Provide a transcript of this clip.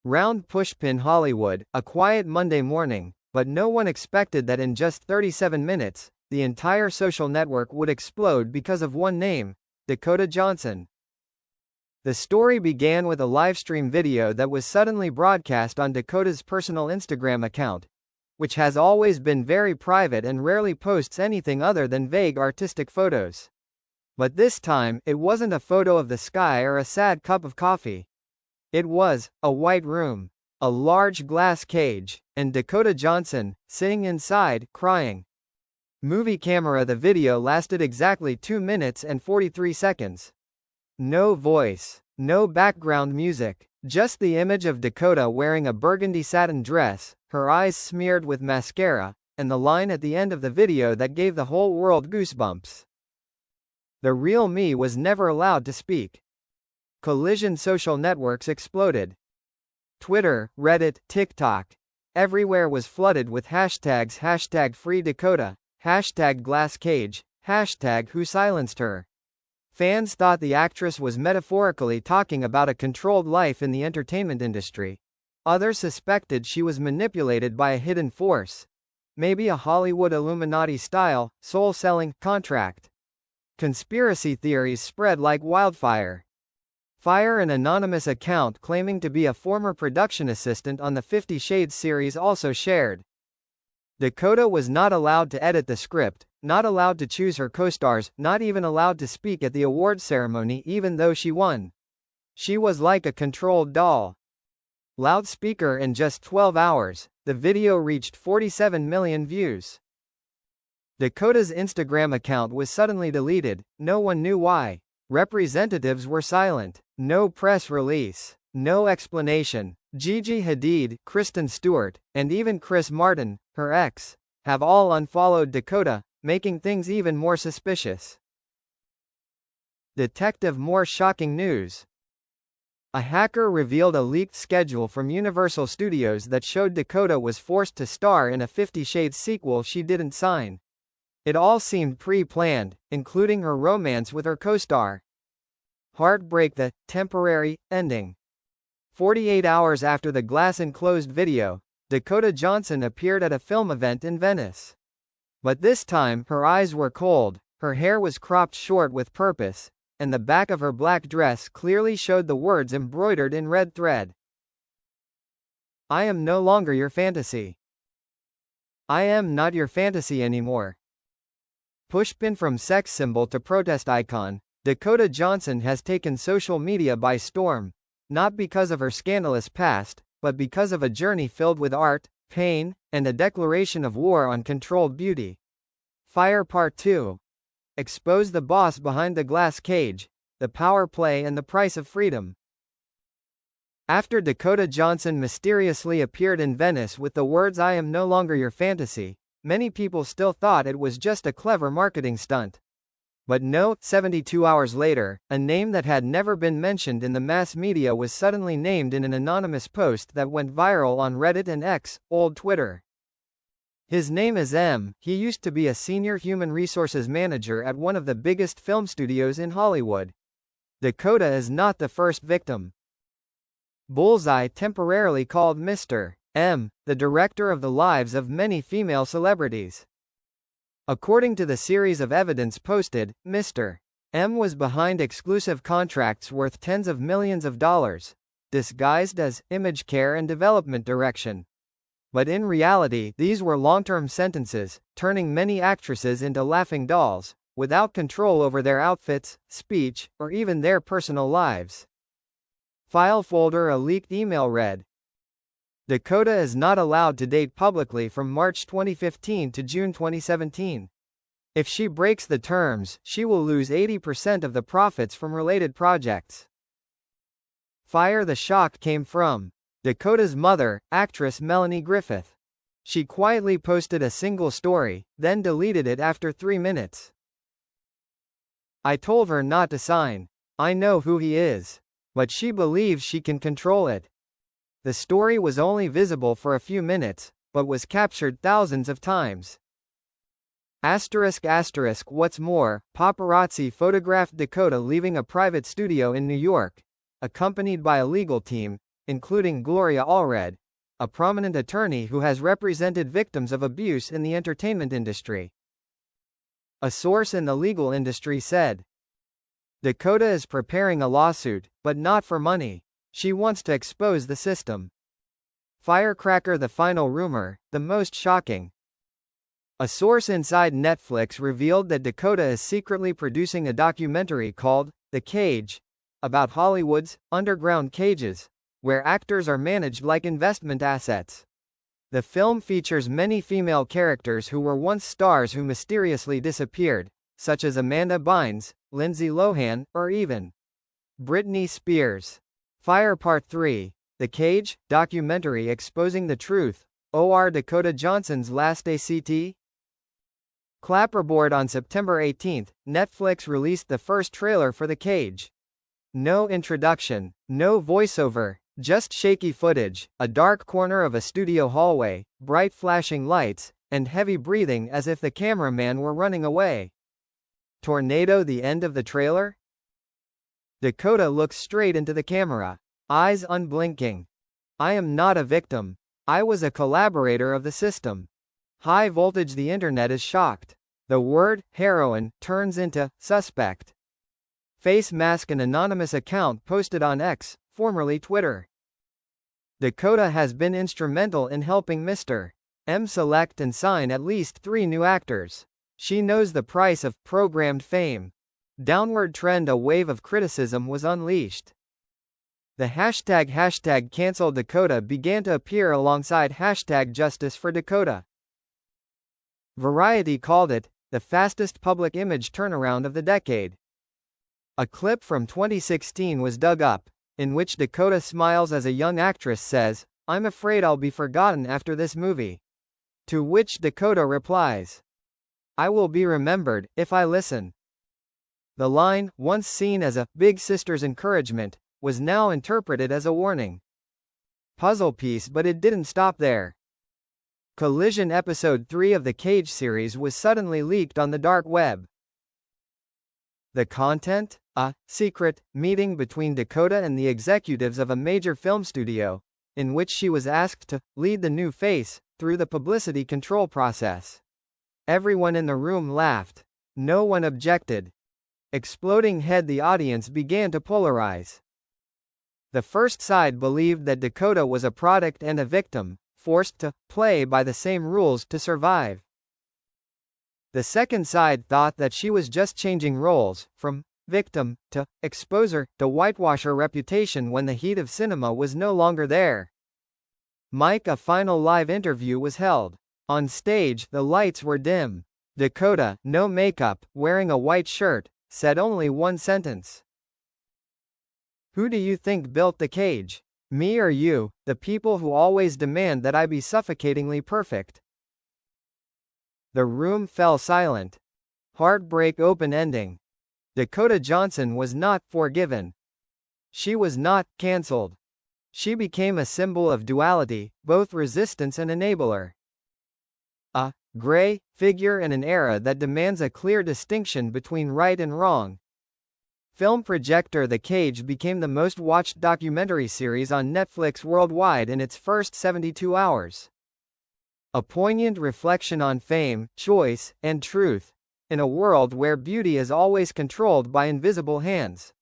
Round Pushpin Hollywood, a quiet Monday morning, but no one expected that in just 37 minutes, the entire social network would explode because of one name, Dakota Johnson. The story began with a livestream video that was suddenly broadcast on Dakota's personal Instagram account, which has always been very private and rarely posts anything other than vague artistic photos. But this time, it wasn't a photo of the sky or a sad cup of coffee. It was a white room, a large glass cage, and Dakota Johnson, sitting inside, crying. Movie camera. The video lasted exactly 2 minutes and 43 seconds. No voice, no background music, just the image of Dakota wearing a burgundy satin dress, her eyes smeared with mascara, and the line at the end of the video that gave the whole world goosebumps. The real me was never allowed to speak. Collision. Social networks exploded. Twitter, Reddit, TikTok. Everywhere was flooded with hashtags #FreeDakota, #GlassCage, #Who silenced her. Fans thought the actress was metaphorically talking about a controlled life in the entertainment industry. Others suspected she was manipulated by a hidden force. Maybe a Hollywood Illuminati-style, soul-selling contract. Conspiracy theories spread like wildfire. An anonymous account claiming to be a former production assistant on the 50 Shades series also shared. Dakota was not allowed to edit the script, not allowed to choose her co-stars, not even allowed to speak at the awards ceremony even though she won. She was like a controlled doll. Loudspeaker. In just 12 hours, the video reached 47 million views. Dakota's Instagram account was suddenly deleted, no one knew why. Representatives were silent. No press release. No explanation. Gigi Hadid, Kristen Stewart, and even Chris Martin, her ex, have all unfollowed Dakota, making things even more suspicious. Detective. More shocking news. A hacker revealed a leaked schedule from Universal Studios that showed Dakota was forced to star in a 50 Shades sequel she didn't sign. It all seemed pre-planned, including her romance with her co-star. Heartbreak. The temporary ending. 48 hours after the glass-enclosed video, Dakota Johnson appeared at a film event in Venice. But this time, her eyes were cold, her hair was cropped short with purpose, and the back of her black dress clearly showed the words embroidered in red thread. I am no longer your fantasy. I am not your fantasy anymore. Pushpin. From sex symbol to protest icon, Dakota Johnson has taken social media by storm, not because of her scandalous past, but because of a journey filled with art, pain, and a declaration of war on controlled beauty. Part 2. Expose the boss behind the glass cage, the power play and the price of freedom. After Dakota Johnson mysteriously appeared in Venice with the words "I am no longer your fantasy," many people still thought it was just a clever marketing stunt. But no, 72 hours later, a name that had never been mentioned in the mass media was suddenly named in an anonymous post that went viral on Reddit and X, old Twitter. His name is M. He used to be a senior human resources manager at one of the biggest film studios in Hollywood. Dakota is not the first victim. Bullseye temporarily called Mr. M. the director of the lives of many female celebrities. According to the series of evidence posted, Mr. M was behind exclusive contracts worth tens of millions of dollars, disguised as image care and development direction. But in reality, these were long-term sentences, turning many actresses into laughing dolls, without control over their outfits, speech, or even their personal lives. File folder. A leaked email read: Dakota is not allowed to date publicly from March 2015 to June 2017. If she breaks the terms, she will lose 80% of the profits from related projects. The shock came from Dakota's mother, actress Melanie Griffith. She quietly posted a single story, then deleted it after 3 minutes. I told her not to sign. I know who he is. But she believes she can control it. The story was only visible for a few minutes, but was captured thousands of times. What's more, paparazzi photographed Dakota leaving a private studio in New York, accompanied by a legal team, including Gloria Allred, a prominent attorney who has represented victims of abuse in the entertainment industry. A source in the legal industry said, Dakota is preparing a lawsuit, but not for money. She wants to expose the system. Firecracker: the final rumor, the most shocking. A source inside Netflix revealed that Dakota is secretly producing a documentary called The Cage, about Hollywood's underground cages, where actors are managed like investment assets. The film features many female characters who were once stars who mysteriously disappeared, such as Amanda Bynes, Lindsay Lohan, or even Britney Spears. Fire Part 3: The Cage, documentary exposing the truth. Or Dakota Johnson's last ACT? Clapperboard: on September 18, Netflix released the first trailer for The Cage. No introduction, no voiceover, just shaky footage, a dark corner of a studio hallway, bright flashing lights, and heavy breathing as if the cameraman were running away. Tornado: the end of the trailer? Dakota looks straight into the camera, eyes unblinking. I am not a victim. I was a collaborator of the system. High voltage: the internet is shocked. The word heroin turns into suspect. Face mask: an anonymous account posted on X, formerly Twitter. Dakota has been instrumental in helping Mr. M select and sign at least 3 new actors. She knows the price of programmed fame. Downward trend: a wave of criticism was unleashed. The hashtag cancel Dakota began to appear alongside hashtag justice for Dakota. Variety called it the fastest public image turnaround of the decade. A clip from 2016 was dug up, in which Dakota smiles as a young actress says, "I'm afraid I'll be forgotten after this movie." To which Dakota replies, "I will be remembered, if I listen." The line, once seen as a big sister's encouragement, was now interpreted as a warning. Puzzle piece, but it didn't stop there. Collision Episode 3 of the Cage series was suddenly leaked on the dark web. The content? A secret meeting between Dakota and the executives of a major film studio, in which she was asked to lead the new face through the publicity control process. Everyone in the room laughed. No one objected. Exploding head: the audience began to polarize. The first side believed that Dakota was a product and a victim, forced to play by the same rules to survive. The second side thought that she was just changing roles, from victim to exposer, to whitewash her reputation when the heat of cinema was no longer there. A final live interview was held. On stage, the lights were dim. Dakota, no makeup, wearing a white shirt, said only one sentence. "Who do you think built the cage? Me or you, the people who always demand that I be suffocatingly perfect?" The room fell silent. Heartbreak: open ending. Dakota Johnson was not forgiven. She was not cancelled. She became a symbol of duality, both resistance and enabler. A gray figure in an era that demands a clear distinction between right and wrong. Film projector: The Cage became the most watched documentary series on Netflix worldwide in its first 72 hours. A poignant reflection on fame, choice, and truth, in a world where beauty is always controlled by invisible hands.